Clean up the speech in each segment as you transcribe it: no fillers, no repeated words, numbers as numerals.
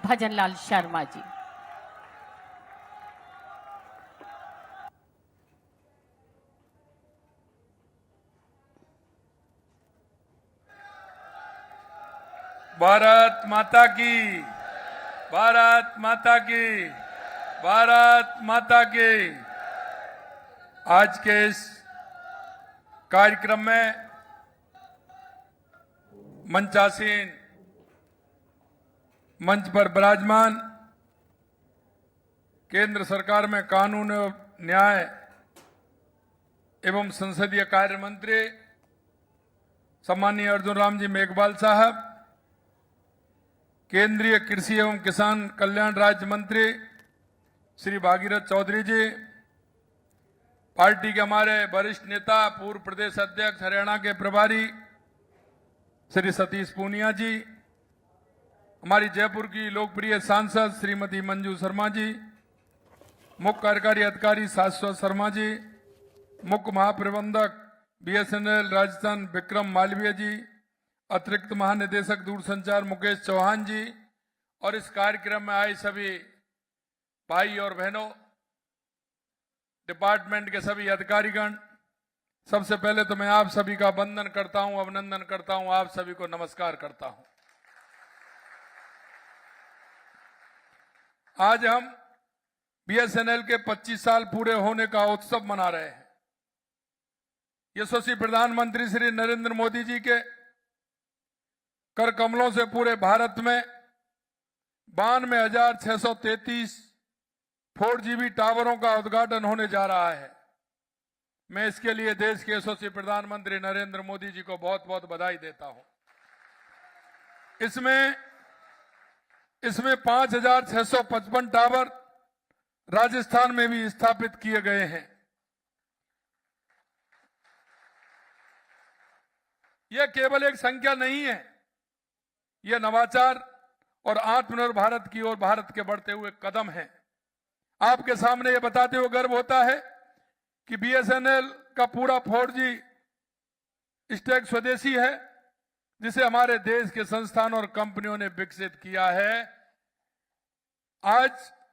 भजनलाल शर्मा जी। भारत माता की, भारत माता की, भारत माता की। आज के इस कार्यक्रम में मंचासीन मंच पर विराजमान केंद्र सरकार में कानून और न्याय एवं संसदीय कार्य मंत्री सम्मानीय अर्जुन राम जी मेघवाल साहब, केंद्रीय कृषि एवं किसान कल्याण राज्य मंत्री श्री भागीरथ चौधरी जी, पार्टी के हमारे वरिष्ठ नेता पूर्व प्रदेश अध्यक्ष हरियाणा के प्रभारी श्री सतीश पूनिया जी, हमारी जयपुर की लोकप्रिय सांसद श्रीमती मंजू शर्मा जी, मुख्य कार्यकारी अधिकारी शाश्वत शर्मा जी, मुख्य महाप्रबंधक बीएसएनएल राजस्थान विक्रम मालवीय जी, अतिरिक्त महानिदेशक दूरसंचार मुकेश चौहान जी और इस कार्यक्रम में आए सभी भाई और बहनों, डिपार्टमेंट के सभी अधिकारीगण, सबसे पहले तो मैं आप सभी का वंदन करता हूं, अभिनंदन करता हूं, आप सभी को नमस्कार करता हूं। आज हम बीएसएनएल के 25 साल पूरे होने का उत्सव मना रहे हैं। यशस्वी प्रधानमंत्री श्री नरेंद्र मोदी जी के कर कमलों से पूरे भारत में 92,633 4G टावरों का उद्घाटन होने जा रहा है। मैं इसके लिए देश के यशस्वी प्रधानमंत्री नरेंद्र मोदी जी को बहुत बहुत बधाई देता हूं। इसमें 5,655 टावर राजस्थान में भी स्थापित किए गए हैं। यह केवल एक संख्या नहीं है, यह नवाचार और आत्मनिर्भर भारत की ओर भारत के बढ़ते हुए कदम है। आपके सामने यह बताते हुए गर्व होता है कि बीएसएनएल का पूरा 4G स्टैक स्वदेशी है, जिसे हमारे देश के संस्थान और कंपनियों ने विकसित किया है। आज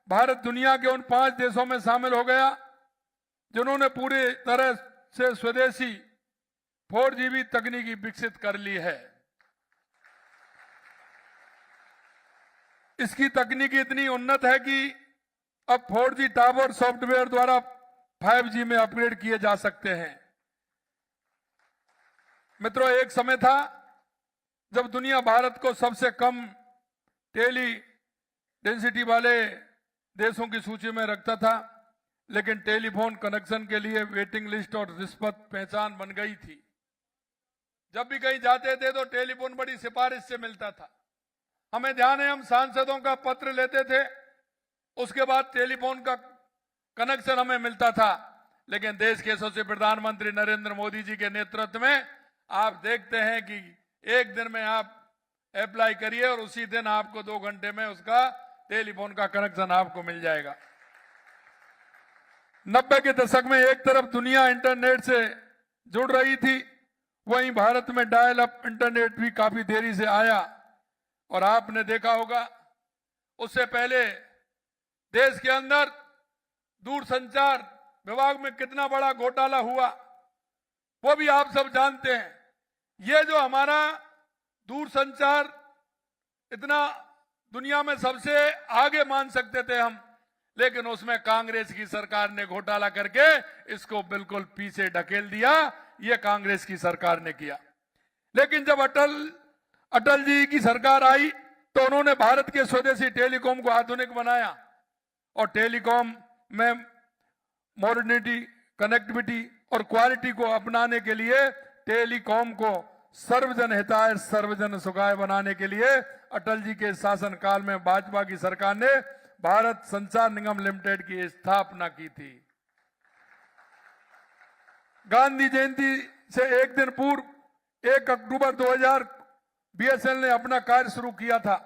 भारत दुनिया के उन 5 देशों में शामिल हो गया जिन्होंने पूरी तरह से स्वदेशी 4G तकनीकी विकसित कर ली है। इसकी तकनीकी इतनी उन्नत है कि अब 4G टावर सॉफ्टवेयर द्वारा 5G में अपग्रेड किए जा सकते हैं। मित्रों, एक समय था जब दुनिया भारत को सबसे कम टेली डेंसिटी वाले देशों की सूची में रखता था, लेकिन टेलीफोन कनेक्शन के लिए वेटिंग लिस्ट और रिश्वत पहचान बन गई थी। जब भी कहीं जाते थे तो टेलीफोन बड़ी सिफारिश से मिलता था। हमें ध्यान है, हम सांसदों का पत्र लेते थे, उसके बाद टेलीफोन का कनेक्शन हमें मिलता था। लेकिन देश के यशस्वी प्रधानमंत्री नरेंद्र मोदी जी के नेतृत्व में आप देखते हैं कि एक दिन में आप अप्लाई करिए और उसी दिन आपको 2 घंटे में उसका टेलीफोन का कनेक्शन आपको मिल जाएगा। 90 के दशक में एक तरफ दुनिया इंटरनेट से जुड़ रही थी, वहीं भारत में डायल अप इंटरनेट भी काफी देरी से आया। और आपने देखा होगा, उससे पहले देश के अंदर दूरसंचार विभाग में कितना बड़ा घोटाला हुआ, वो भी आप सब जानते हैं। ये जो हमारा दूरसंचार इतना दुनिया में सबसे आगे मान सकते थे हम, लेकिन उसमें कांग्रेस की सरकार ने घोटाला करके इसको बिल्कुल पीछे ढकेल दिया। ये कांग्रेस की सरकार ने किया। लेकिन जब अटल जी की सरकार आई तो उन्होंने भारत के स्वदेशी टेलीकॉम को आधुनिक बनाया और टेलीकॉम में मॉडर्निटी, कनेक्टिविटी और क्वालिटी को अपनाने के लिए टेलीकॉम को सर्वजन हिताय सर्वजन सुखाय बनाने के लिए अटल जी के शासनकाल में भाजपा की सरकार ने भारत संचार निगम लिमिटेड की स्थापना की थी। गांधी जयंती से एक दिन पूर्व 1 अक्टूबर 2000 बीएसएनएल ने अपना कार्य शुरू किया था।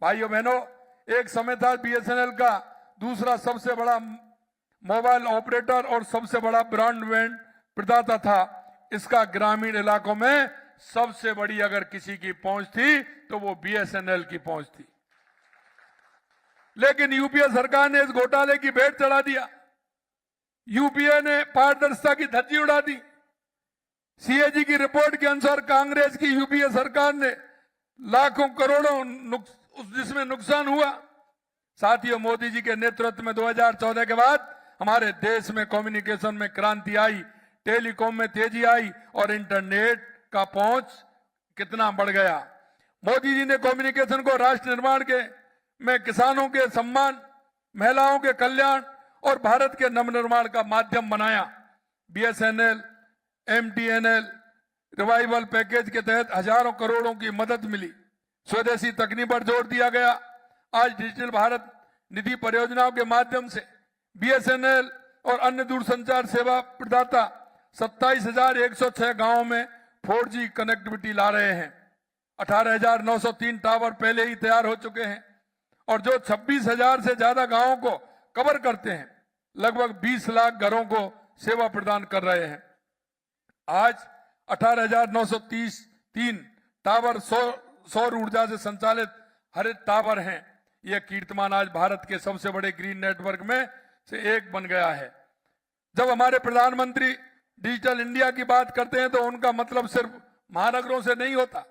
भाइयों बहनों, एक समय था बीएसएनएल का दूसरा सबसे बड़ा मोबाइल ऑपरेटर और सबसे बड़ा ब्रॉडबैंड प्रदाता था। इसका ग्रामीण इलाकों में सबसे बड़ी अगर किसी की पहुंच थी तो वो बीएसएनएल की पहुंच थी। लेकिन यूपीए सरकार ने इस घोटाले की भेंट चढ़ा दिया। यूपीए ने पारदर्शिता की धज्जी उड़ा दी। सीएजी की रिपोर्ट के अनुसार कांग्रेस की यूपीए सरकार ने लाखों करोड़ों जिसमें नुकसान हुआ। साथियों, मोदी जी के नेतृत्व में 2014 के बाद हमारे देश में कम्युनिकेशन में क्रांति आई, टेलीकॉम में तेजी आई और इंटरनेट का पहुंच कितना बढ़ गया। मोदी जी ने कम्युनिकेशन को राष्ट्र निर्माण के में किसानों के सम्मान, महिलाओं के कल्याण और भारत के नवनिर्माण का माध्यम बनाया। बीएसएनएल, एमटीएनएल रिवाइवल पैकेज के तहत हजारों करोड़ों की मदद मिली। स्वदेशी तकनीक पर जोर दिया गया। आज डिजिटल भारत निधि परियोजनाओं के माध्यम से बीएसएनएल और अन्य दूरसंचार सेवा प्रदाता 27,106 गांवों में 4G कनेक्टिविटी ला रहे हैं। 18,903 टावर पहले ही तैयार हो चुके हैं और जो 26,000 से ज्यादा गांवों को कवर करते हैं, लगभग 20 लाख घरों को सेवा प्रदान कर रहे हैं। आज 18,933 टावर सौर ऊर्जा से संचालित हरित टावर हैं। यह कीर्तिमान आज भारत के सबसे बड़े ग्रीन नेटवर्क में से एक बन गया है। जब हमारे प्रधानमंत्री डिजिटल इंडिया की बात करते हैं तो उनका मतलब सिर्फ महानगरों से नहीं होता।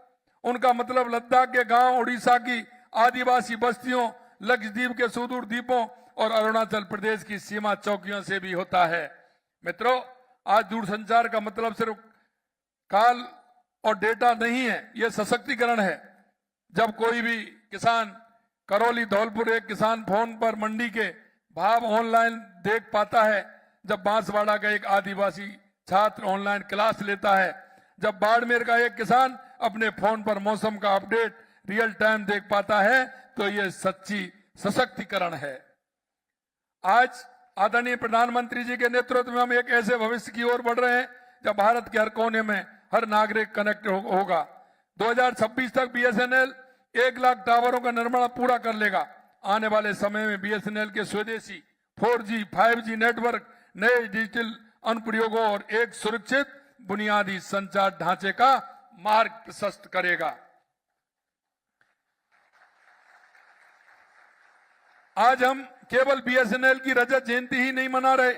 उनका मतलब लद्दाख के गांव, उड़ीसा की आदिवासी बस्तियों, लक्षद्वीप के सुदूर द्वीपों और अरुणाचल प्रदेश की सीमा चौकियों से भी होता है। मित्रों, आज दूरसंचार का मतलब सिर्फ कॉल और डेटा नहीं है, यह सशक्तिकरण है। जब कोई भी किसान करौली धौलपुर एक किसान फोन पर मंडी के भाव ऑनलाइन देख पाता है, जब बांसवाड़ा का एक आदिवासी छात्र ऑनलाइन क्लास लेता है, जब बाड़मेर का एक किसान अपने फोन पर मौसम का अपडेट रियल टाइम देख पाता है, तो यह सच्ची सशक्तिकरण है। आज आदरणीय प्रधानमंत्री जी के नेतृत्व में हम एक ऐसे भविष्य की ओर बढ़ रहे हैं जब भारत के हर कोने में हर नागरिक कनेक्ट होगा। 2026 तक बीएसएनएल 1 लाख टावरों का निर्माण पूरा कर लेगा। आने वाले समय में बीएसएनएल के स्वदेशी 4G, 5G नेटवर्क नए डिजिटल अनुप्रयोगों और एक सुरक्षित बुनियादी संचार ढांचे का मार्ग प्रशस्त करेगा। आज हम केवल बीएसएनएल की रजत जयंती ही नहीं मना रहे,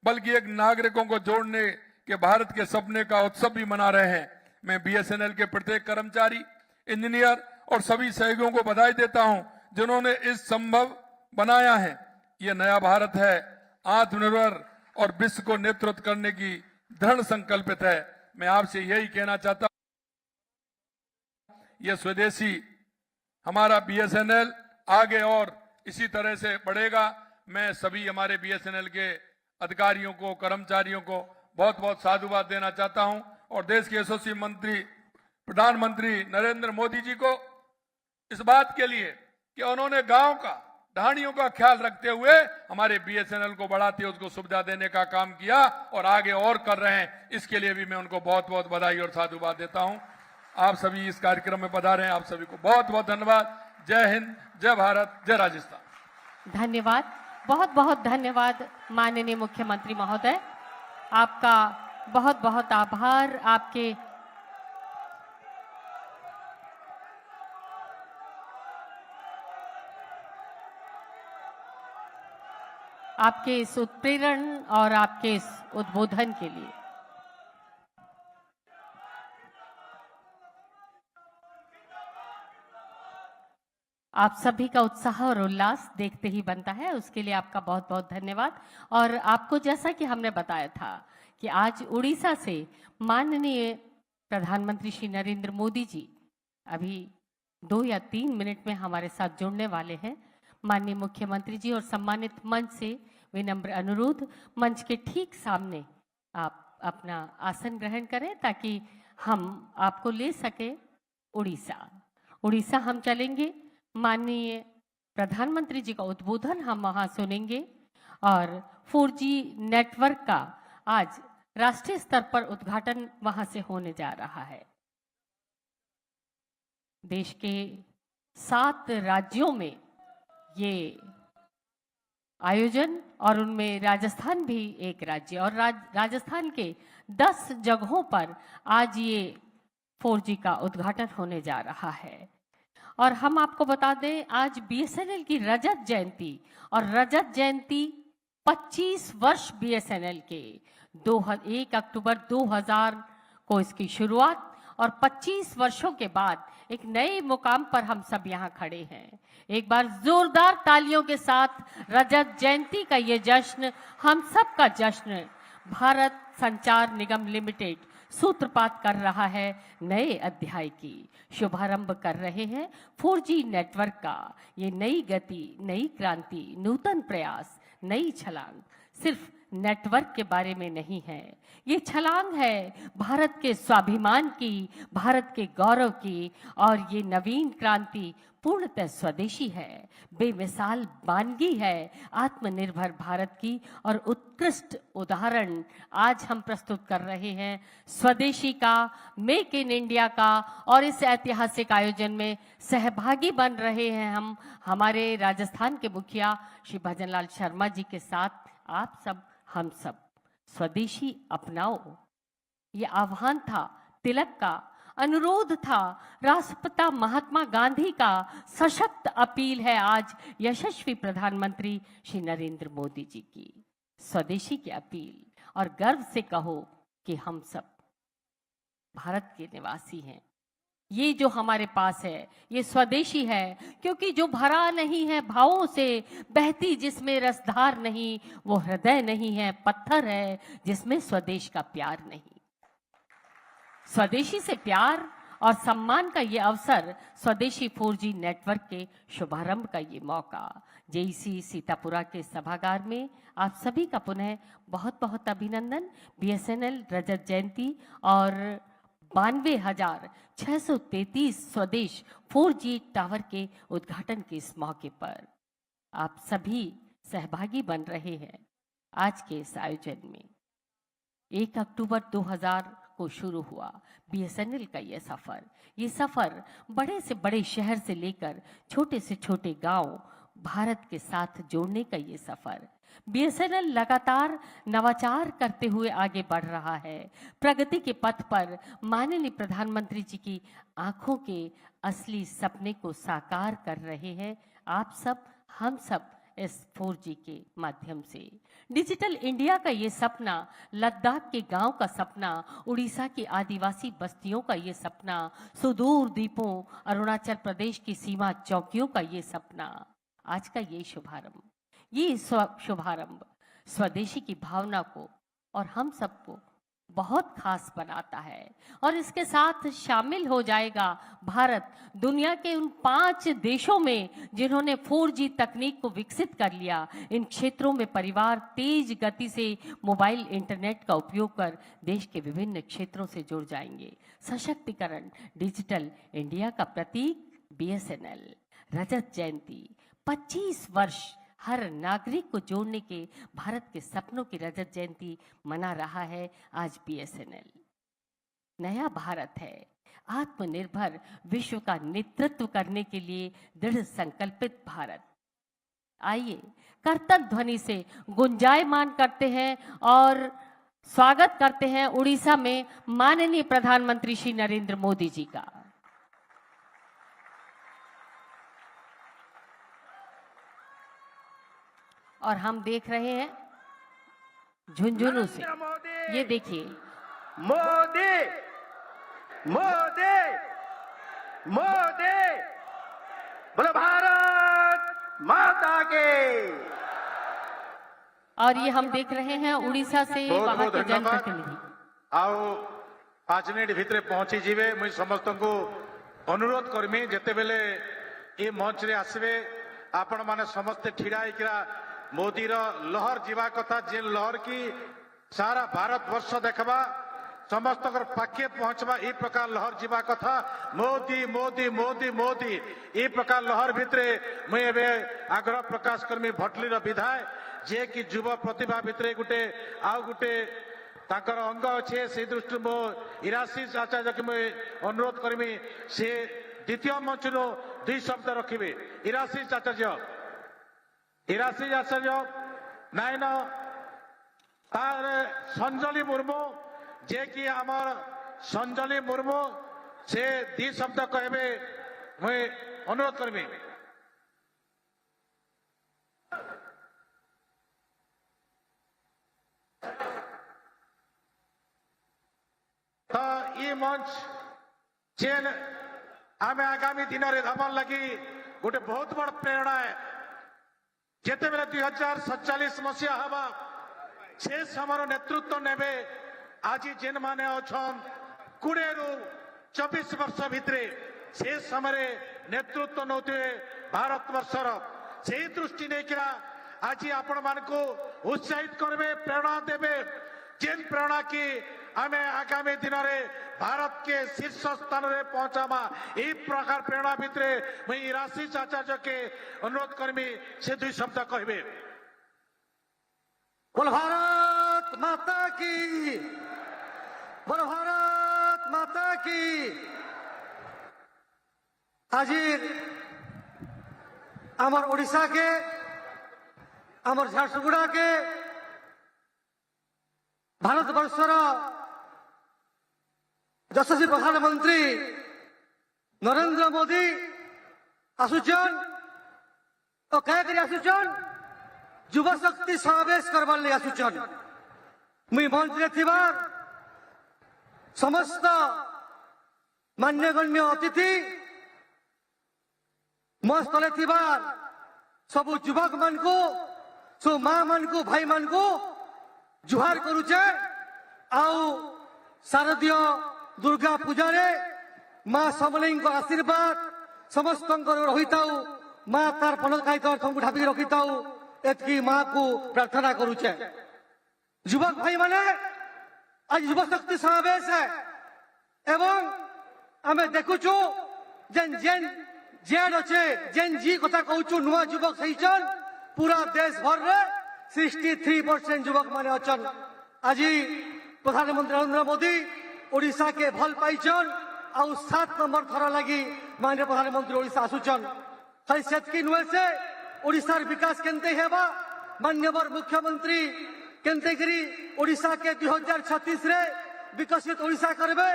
बल्कि एक नागरिकों को जोड़ने के भारत के सपने का उत्सव भी मना रहे हैं। मैं बीएसएनएल के प्रत्येक कर्मचारी, इंजीनियर और सभी सहयोगियों को बधाई देता हूं जिन्होंने इस संभव बनाया है। यह नया भारत है, आत्मनिर्भर और विश्व को नेतृत्व करने की दृढ़ संकल्पित है। मैं आपसे यही कहना चाहता हूं, यह स्वदेशी हमारा बीएसएनएल आगे और इसी तरह से बढ़ेगा। मैं सभी हमारे बीएसएनएल के अधिकारियों को, कर्मचारियों को बहुत बहुत साधुवाद देना चाहता हूं और देश के यशस्वी मंत्री प्रधानमंत्री नरेंद्र मोदी जी को इस बात के लिए कि उन्होंने गांव का, ढाणियों का ख्याल रखते हुए हमारे बीएसएनएल को बढ़ाते, उसको सुविधा देने का काम किया और आगे और कर रहे हैं। इसके लिए भी मैं उनको बहुत बहुत बधाई और साधुवाद देता हूं। आप सभी इस कार्यक्रम में पधारे हैं, आप सभी को बहुत बहुत धन्यवाद। जय हिंद, जय भारत, जय राजस्थान। धन्यवाद, बहुत बहुत धन्यवाद माननीय मुख्यमंत्री महोदय, आपका बहुत बहुत आभार। आपके इस उत्प्रेरण और आपके इस उद्बोधन के लिए। आप सभी का उत्साह और उल्लास देखते ही बनता है, उसके लिए आपका बहुत बहुत धन्यवाद। और आपको जैसा कि हमने बताया था कि आज उड़ीसा से माननीय प्रधानमंत्री श्री नरेंद्र मोदी जी अभी 2 या 3 मिनट में हमारे साथ जुड़ने वाले हैं। माननीय मुख्यमंत्री जी और सम्मानित मंच से विनम्र अनुरोध, मंच के ठीक सामने आप अपना आसन ग्रहण करें ताकि हम आपको ले सके उड़ीसा हम चलेंगे। माननीय प्रधानमंत्री जी का उद्बोधन हम वहां सुनेंगे और 4G नेटवर्क का आज राष्ट्रीय स्तर पर उद्घाटन वहां से होने जा रहा है। देश के 7 राज्यों में ये आयोजन और उनमें राजस्थान भी एक राज्य और राजस्थान के 10 जगहों पर आज ये 4G का उद्घाटन होने जा रहा है। और हम आपको बता दें आज बीएसएनएल की रजत जयंती, और रजत जयंती 25 वर्ष बीएसएनएल के 1 अक्टूबर 2000 को इसकी शुरुआत, और 25 वर्षों के बाद एक नए मुकाम पर हम सब यहाँ खड़े हैं। एक बार जोरदार तालियों के साथ रजत जयंती का ये जश्न, हम सब का जश्न, भारत संचार निगम लिमिटेड सूत्रपात कर रहा है नए अध्याय की। शुभारंभ कर रहे हैं 4G नेटवर्क का। ये नई गति, नई क्रांति, नूतन प्रयास, नई छलांग सिर्फ नेटवर्क के बारे में नहीं है, ये छलांग है भारत के स्वाभिमान की, भारत के गौरव की, और ये नवीन क्रांति पूर्णतः स्वदेशी है, बेमिसाल मानगी है आत्मनिर्भर भारत की, और उत्कृष्ट उदाहरण आज हम प्रस्तुत कर रहे हैं स्वदेशी का, मेक इन इंडिया का। और इस ऐतिहासिक आयोजन में सहभागी बन रहे हैं हम हमारे राजस्थान के मुखिया श्री भजनलाल शर्मा जी के साथ आप सब, हम सब। स्वदेशी अपनाओ, ये आह्वान था तिलक का, अनुरोध था राष्ट्रपिता महात्मा गांधी का, सशक्त अपील है आज यशस्वी प्रधानमंत्री श्री नरेंद्र मोदी जी की। स्वदेशी की अपील, और गर्व से कहो कि हम सब भारत के निवासी हैं। ये जो हमारे पास है ये स्वदेशी है, क्योंकि जो भरा नहीं है भावों से, बहती जिसमें रसधार नहीं, वो हृदय नहीं है, पत्थर है जिसमें स्वदेश का प्यार नहीं। स्वदेशी से प्यार और सम्मान का ये अवसर, स्वदेशी 4G नेटवर्क के शुभारंभ का ये मौका, जेईसी सीतापुरा के सभागार में आप सभी का पुनः बहुत बहुत अभिनंदन। बीएसएनएल रजत जयंती और 92,633 स्वदेश 4G टावर के उद्घाटन के इस मौके पर आप सभी सहभागी बन रहे हैं आज के इस आयोजन में। 1 अक्टूबर 2000 को शुरू हुआ बीएसएनएल का ये सफर बड़े से बड़े शहर से लेकर छोटे से छोटे गांव भारत के साथ जोड़ने का ये सफर। बीएसएनएल लगातार नवाचार करते हुए आगे बढ़ रहा है, प्रगति के पथ पर माननीय प्रधानमंत्री जी की आंखों के असली सपने को साकार कर रहे हैं आप सब, हम सब इस 4G के माध्यम से। डिजिटल इंडिया का ये सपना, लद्दाख के गांव का सपना, उड़ीसा की आदिवासी बस्तियों का ये सपना, सुदूर द्वीपों अरुणाचल प्रदेश की सीमा चौकियों का ये सपना, आज का ये शुभारंभ, ये शुभारंभ स्वदेशी की भावना को और हम सबको बहुत खास बनाता है। और इसके साथ शामिल हो जाएगा भारत दुनिया के उन 5 देशों में जिन्होंने 4G तकनीक को विकसित कर लिया। इन क्षेत्रों में परिवार तेज गति से मोबाइल इंटरनेट का उपयोग कर देश के विभिन्न क्षेत्रों से जुड़ जाएंगे। सशक्तिकरण डिजिटल इंडिया का प्रतीक बीएसएनएल रजत जयंती 25 वर्ष हर नागरिक को जोड़ने के भारत के सपनों की रजत जयंती मना रहा है आज बीएसएनएल। नया भारत है, आत्मनिर्भर विश्व का नेतृत्व करने के लिए दृढ़ संकल्पित भारत। आइए कर्तव्य ध्वनि से गुंजायमान करते हैं और स्वागत करते हैं उड़ीसा में माननीय प्रधानमंत्री श्री नरेंद्र मोदी जी का। और हम देख रहे हैं झुंझुनू से, ये देखिए मोदी मोदी मोदी बोलो भारत माता के। और ये हम देख रहे हैं उड़ीसा से वहां के जनप्रतिनिधि। आओ 5 मिनट भितर पहुंची जीवे। मुझे समस्त को अनुरोध करमी जिते बेले ये मंच रे आसवे आपण माने समस्ते ठिड़ा होइकिरा मोदी रो लहर जीवा कथा, जे लहर की सारा भारत वर्ष देखबा समस्त पाखे पहुंचबा ये प्रकार लहर जीवा कथा। मोदी मोदी मोदी मोदी ये प्रकार लहर भितरे मुझे आग्रह प्रकाश करमी भटली विधाय जे कि युवा प्रतिभा भितरे गुटे आउ गुटे ताकर अंग अच्छे से दृष्टि मो इराशीष आचार्य के मुझे अनुरोध करमी से द्वितीय मंच रो 2 शब्द रखिबे। इराशीष आचार्य नाइन तार संजली मुर्मू जे कि आमर संजली मुर्मू से 2 शब्द कहबे मुई अनुरोध करमी तो ये मंच जेन आम आगामी दिन में हमर लगी गोटे बहुत बड़ प्रेरणा है जिते बेले 2047 मसीहा हवा से समय नेतृत्व नेबे आज जेन माने अछन 20 रु 24 वर्ष भितरे से समय नेतृत्व नौते भारत वर्षर से दृष्टि नहीं आज आपण मान को उत्साहित करबे प्रेरणा देबे जेन प्रेरणा की आमे आगामी दिन में भारत के शीर्ष स्थान में पहुंचामा यही प्रकार प्रेरणा भितरे मुई राशिष आचार्य के अनुरोध करमी से 2 शब्द कहबे। बोल भारत माता की, बोल भारत माता की। आज आमर ओडिशा के आमर झारसुगुड़ा के भारत वर्षर यशस्वी प्रधानमंत्री नरेंद्र मोदी आसुचन और क्या करी आसुचन युव शक्ति समावेश करवार लिए आसुचन। मुई मंच रे थिबार समस्त मान्यगण्य अतिथि मो स्थले थिबार सबु युवक मान को सो माँ मान को भाई मान को जुहार करुचे। आउ शारदीय दुर्गा पूजा रे माँ समलेई आशीर्वाद समस्त रही थाऊ माँ तार पन खाई ढापी रखी थाऊ एतकी माँ को प्रार्थना करुचे। युवक भाई माने आज युव शक्ति समावेश है एवं आमे देखुचु जेन जेन जेड अच्छे जेन जी कथा कहूचु नुआ युवक सही पूरा देश भर रे 63% युवक माने अचन। आज प्रधानमंत्री नरेंद्र मोदी ओडिशा के भल पाइचन आउ 7 नंबर थर लगी माननीय प्रधानमंत्री ओडिशा आसुचन। खाली सेतकी नुहे से ओडिशार विकास केनते हेबा माननीय मुख्यमंत्री केनते गिरी ओडिशा के 2036 रे विकसित ओडिशा करबे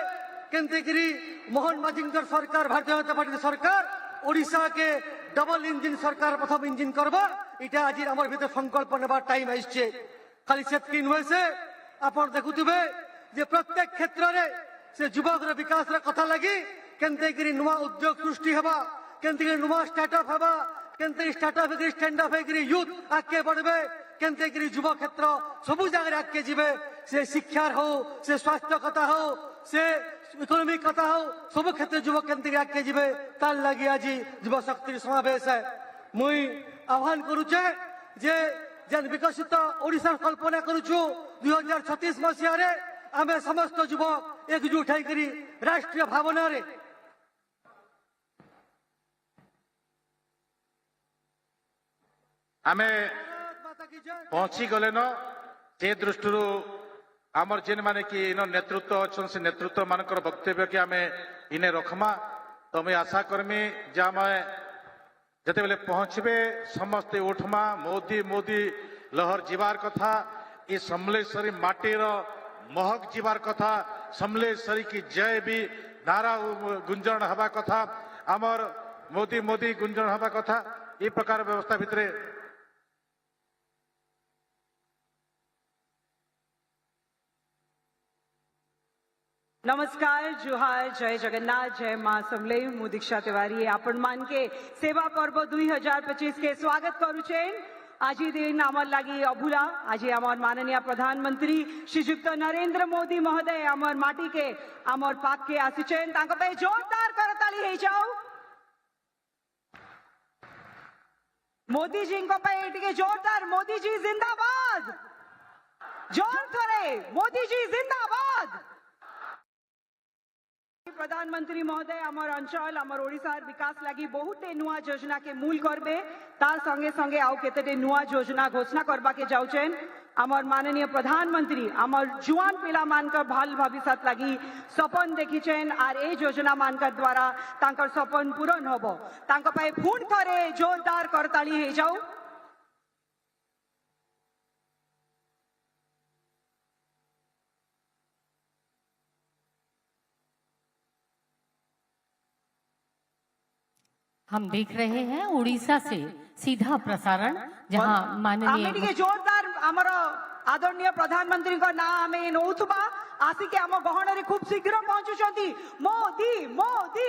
केनते गिरी मोहन माजिंकर सरकार भारतीय जनता पार्टी सरकार ओडिशा के डबल इंजिन सरकार प्रथम इंजिन करबा इटा आज आमर भीतर संकल्प नेबार टाइम आइछे। खाली सेतकी नुहे से आपण देखुथिबे जे प्रत्येक क्षेत्र रे से युवक रे विकास रे कथा लगी केनते गिरी नुआ उद्योग सृष्टि हेबा केनते गिरी नुआ स्टार्टअप हेबा केनते स्टार्टअप गिरी स्टैंड अप गिरी यूथ आगे बढ़बे केनते गिरी युवा क्षेत्र सबु जगह आगे जिबे से शिक्षा हो से स्वास्थ्य कथा हो से इकोनॉमिक कथा हो सब क्षेत्र युवक केनते आगे जिबे तार लगी आज युवा शक्ति समावेश है। मुई आह्वान करुचे जे जेन विकसित ओडिशा कल्पना करुछु 2036 मसीह रे आमे समस्त युवक एकजुट होकर राष्ट्रीय भावना रे आमे पहुंची गले न से दृष्टि आमर जेन माने कि इन नेतृत्व अच्छन से नेतृत्व मानकर वक्तव्य के आमे इने रखमा तो मैं आशा करमी जे आमे जते बेले पहुंचबे समस्ते उठमा मोदी मोदी लहर जीवार कथा ये समलेश्वरी माटीर महक जीवार कथा समलेश्वरी की जय भी नारा गुंजन हवा कथा आमर मोदी मोदी गुंजन हवा कथा ये प्रकार व्यवस्था भितरे नमस्कार जुहार जय जगन्नाथ जय मां समलेई मु दीक्षा तिवारी आपण मान के सेवा पर्व 2025 के स्वागत करुचे। आज दिन आमर लगी अभूला आज आमर माननीय प्रधानमंत्री श्रीयुक्त नरेंद्र मोदी महोदय आमर माटी के आमर पाक के आसीचेन तांको पे जोरदार करताली हे जाओ मोदी जी को पे टिके जोरदार मोदी जी जिंदाबाद जोर करे मोदी जी जिंदाबाद। प्रधानमंत्री महोदय आमर अंचल आमर ओडिशार विकास लगी बहुते नुआ योजना के मूल करबे तार संगे संगे आउ केतेटे नुआ योजना घोषणा करबा के जाउचेन। आमर माननीय प्रधानमंत्री आमर जुआन पिला मानकर भल भविष्य लगी सपन देखिचेन आर ए योजना मानकर द्वारा तांकर सपन पूरण होबो तांको पाए फुण थरे जोरदार करताली हे जाऊ। हम देख रहे हैं उड़ीसा से सीधा प्रसारण, जहां आमे माननीय टिके जोरदार आमर आदरणीय प्रधानमंत्री को ना आमे नौथुबा आसिके आम गहन रे खूब शीघ्र पहुंचुचंती। मोदी मोदी